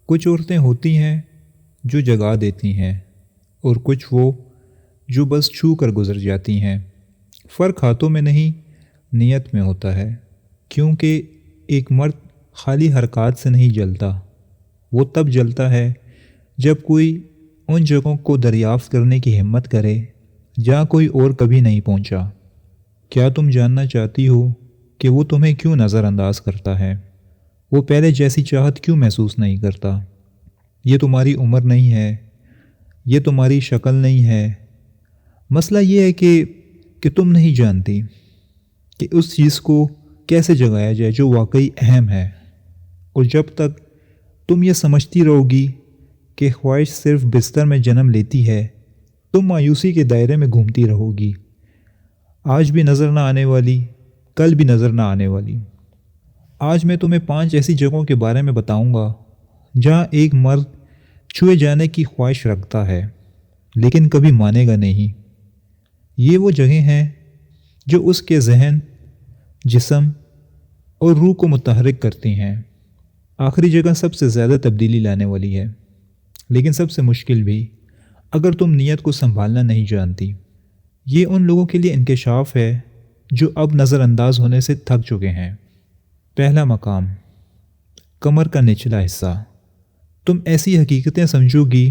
کچھ عورتیں ہوتی ہیں جو جگا دیتی ہیں اور کچھ وہ جو بس چھو کر گزر جاتی ہیں۔ فرق ہاتھوں میں نہیں نیت میں ہوتا ہے، کیونکہ ایک مرد خالی حرکات سے نہیں جلتا، وہ تب جلتا ہے جب کوئی ان جگہوں کو دریافت کرنے کی ہمت کرے جہاں کوئی اور کبھی نہیں پہنچا۔ کیا تم جاننا چاہتی ہو کہ وہ تمہیں کیوں نظر انداز کرتا ہے؟ وہ پہلے جیسی چاہت کیوں محسوس نہیں کرتا؟ یہ تمہاری عمر نہیں ہے، یہ تمہاری شکل نہیں ہے، مسئلہ یہ ہے کہ تم نہیں جانتی کہ اس چیز کو کیسے جگایا جائے جو واقعی اہم ہے۔ اور جب تک تم یہ سمجھتی رہو گی کہ خواہش صرف بستر میں جنم لیتی ہے، تم مایوسی کے دائرے میں گھومتی رہو گی، آج بھی نظر نہ آنے والی، کل بھی نظر نہ آنے والی۔ آج میں تمہیں 5 ایسی جگہوں کے بارے میں بتاؤں گا جہاں ایک مرد چھوئے جانے کی خواہش رکھتا ہے لیکن کبھی مانے گا نہیں۔ یہ وہ جگہیں ہیں جو اس کے ذہن، جسم اور روح کو متحرک کرتی ہیں۔ آخری جگہ سب سے زیادہ تبدیلی لانے والی ہے، لیکن سب سے مشکل بھی اگر تم نیت کو سنبھالنا نہیں جانتی۔ یہ ان لوگوں کے لیے انکشاف ہے جو اب نظر انداز ہونے سے تھک چکے ہیں۔ پہلا مقام، کمر کا نچلا حصہ۔ تم ایسی حقیقتیں سمجھو گی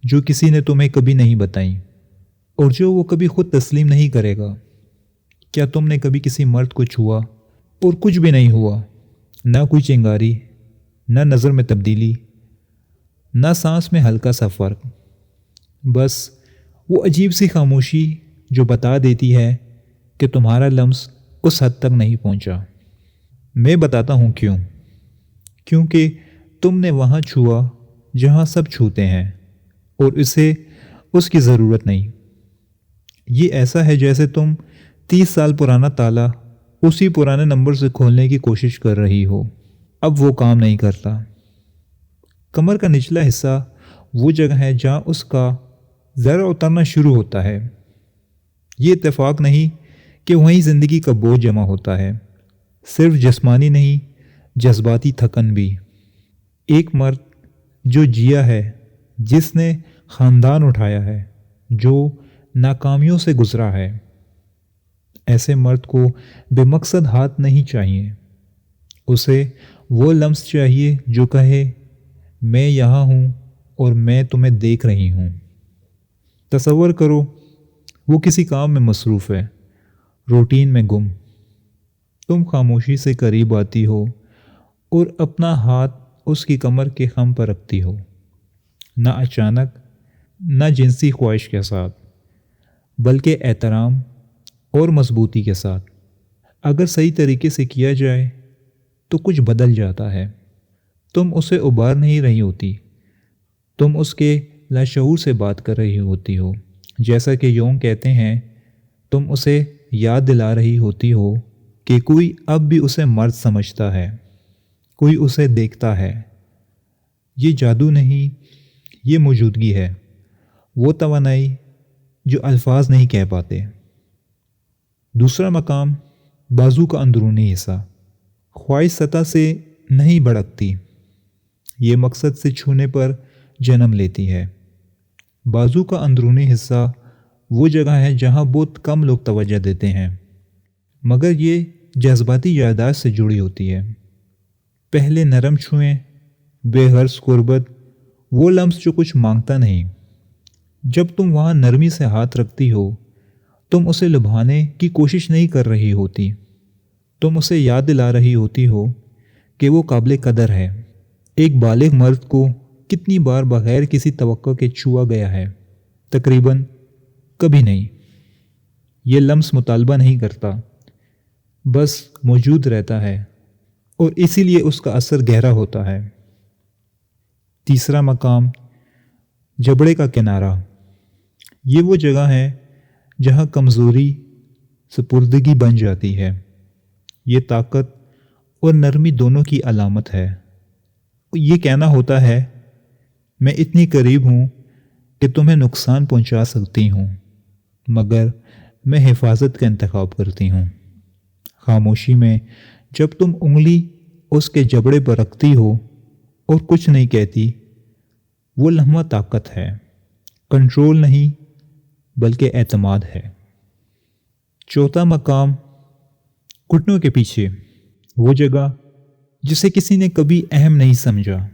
جو کسی نے تمہیں کبھی نہیں بتائیں اور جو وہ کبھی خود تسلیم نہیں کرے گا۔ کیا تم نے کبھی کسی مرد کو چھوا اور کچھ بھی نہیں ہوا؟ نہ کوئی چنگاری، نہ نظر میں تبدیلی، نہ سانس میں ہلکا سا فرق، بس وہ عجیب سی خاموشی جو بتا دیتی ہے کہ تمہارا لمس اس حد تک نہیں پہنچا۔ میں بتاتا ہوں کیوں۔ کیونکہ تم نے وہاں چھوا جہاں سب چھوتے ہیں اور اسے اس کی ضرورت نہیں۔ یہ ایسا ہے جیسے تم 30 سال پرانا تالا اسی پرانے نمبر سے کھولنے کی کوشش کر رہی ہو، اب وہ کام نہیں کرتا۔ کمر کا نچلا حصہ وہ جگہ ہے جہاں اس کا ذرا اترنا شروع ہوتا ہے۔ یہ اتفاق نہیں کہ وہیں زندگی کا بوجھ جمع ہوتا ہے، صرف جسمانی نہیں، جذباتی تھکن بھی۔ ایک مرد جو جیا ہے، جس نے خاندان اٹھایا ہے، جو ناکامیوں سے گزرا ہے، ایسے مرد کو بے مقصد ہاتھ نہیں چاہیے، اسے وہ لمس چاہیے جو کہے میں یہاں ہوں اور میں تمہیں دیکھ رہی ہوں۔ تصور کرو وہ کسی کام میں مصروف ہے، روٹین میں گم، تم خاموشی سے قریب آتی ہو اور اپنا ہاتھ اس کی کمر کے خم پر رکھتی ہو، نہ اچانک، نہ جنسی خواہش کے ساتھ، بلکہ احترام اور مضبوطی کے ساتھ۔ اگر صحیح طریقے سے کیا جائے تو کچھ بدل جاتا ہے۔ تم اسے ابھار نہیں رہی ہوتی، تم اس کے لاشعور سے بات کر رہی ہوتی ہو۔ جیسا کہ یونگ کہتے ہیں، تم اسے یاد دلا رہی ہوتی ہو کہ کوئی اب بھی اسے مرد سمجھتا ہے، کوئی اسے دیکھتا ہے۔ یہ جادو نہیں، یہ موجودگی ہے، وہ توانائی جو الفاظ نہیں کہہ پاتے۔ دوسرا مقام، بازو کا اندرونی حصہ۔ خواہش سطح سے نہیں بھڑکتی، یہ مقصد سے چھونے پر جنم لیتی ہے۔ بازو کا اندرونی حصہ وہ جگہ ہے جہاں بہت کم لوگ توجہ دیتے ہیں، مگر یہ جذباتی یادداشت سے جڑی ہوتی ہے۔ پہلے نرم چھوئیں، بے غرض قربت، وہ لمس جو کچھ مانگتا نہیں۔ جب تم وہاں نرمی سے ہاتھ رکھتی ہو، تم اسے لبھانے کی کوشش نہیں کر رہی ہوتی، تم اسے یاد دلا رہی ہوتی ہو کہ وہ قابل قدر ہے۔ ایک بالغ مرد کو کتنی بار بغیر کسی توقع کے چھوا گیا ہے؟ تقریباً کبھی نہیں۔ یہ لمس مطالبہ نہیں کرتا، بس موجود رہتا ہے، اور اسی لیے اس کا اثر گہرا ہوتا ہے۔ تیسرا مقام، جبڑے کا کنارہ۔ یہ وہ جگہ ہے جہاں کمزوری سپردگی بن جاتی ہے۔ یہ طاقت اور نرمی دونوں کی علامت ہے۔ یہ کہنا ہوتا ہے میں اتنی قریب ہوں کہ تمہیں نقصان پہنچا سکتی ہوں، مگر میں حفاظت کا انتخاب کرتی ہوں۔ خاموشی میں جب تم انگلی اس کے جبڑے پر رکھتی ہو اور کچھ نہیں کہتی، وہ لمحہ طاقت ہے، کنٹرول نہیں بلکہ اعتماد ہے۔ چوتھا مقام، گھٹنوں کے پیچھے، وہ جگہ جسے کسی نے کبھی اہم نہیں سمجھا۔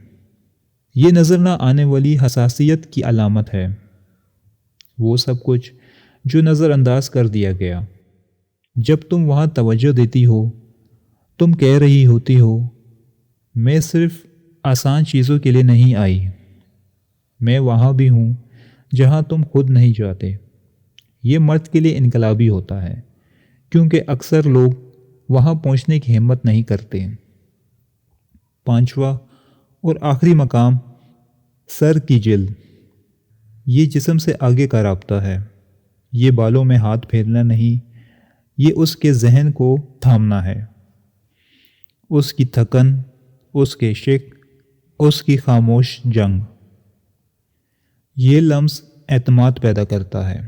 یہ نظر نہ آنے والی حساسیت کی علامت ہے، وہ سب کچھ جو نظر انداز کر دیا گیا۔ جب تم وہاں توجہ دیتی ہو، تم کہہ رہی ہوتی ہو، میں صرف آسان چیزوں کے لیے نہیں آئی، میں وہاں بھی ہوں جہاں تم خود نہیں جاتے۔ یہ مرد کے لیے انقلابی ہوتا ہے، کیونکہ اکثر لوگ وہاں پہنچنے کی ہمت نہیں کرتے۔ پانچواں اور آخری مقام، سر کی جلد۔ یہ جسم سے آگے کا رابطہ ہے، یہ بالوں میں ہاتھ پھیرنا نہیں، یہ اس کے ذہن کو تھامنا ہے، اس کی تھکن، اس کے شک، اس کی خاموش جنگ۔ یہ لمس اعتماد پیدا کرتا ہے،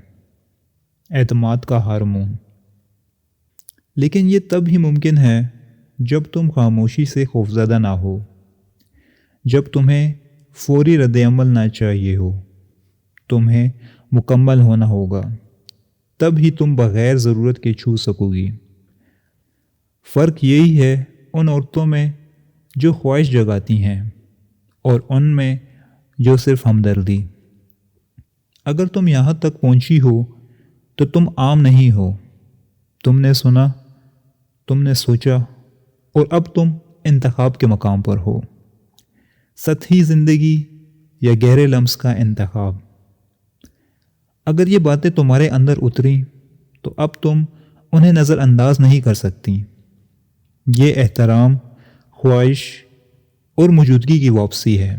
اعتماد کا ہارمون۔ لیکن یہ تب ہی ممکن ہے جب تم خاموشی سے خوفزدہ نہ ہو، جب تمہیں فوری رد عمل نہ چاہیے ہو، تمہیں مکمل ہونا ہوگا، تب ہی تم بغیر ضرورت کے چھو سکو گی۔ فرق یہی ہے ان عورتوں میں جو خواہش جگاتی ہیں اور ان میں جو صرف ہمدردی۔ اگر تم یہاں تک پہنچی ہو تو تم عام نہیں ہو، تم نے سنا، تم نے سوچا، اور اب تم انتخاب کے مقام پر ہو، سطحی زندگی یا گہرے لمس کا انتخاب۔ اگر یہ باتیں تمہارے اندر اتریں تو اب تم انہیں نظر انداز نہیں کر سکتی۔ یہ احترام، خواہش اور موجودگی کی واپسی ہے۔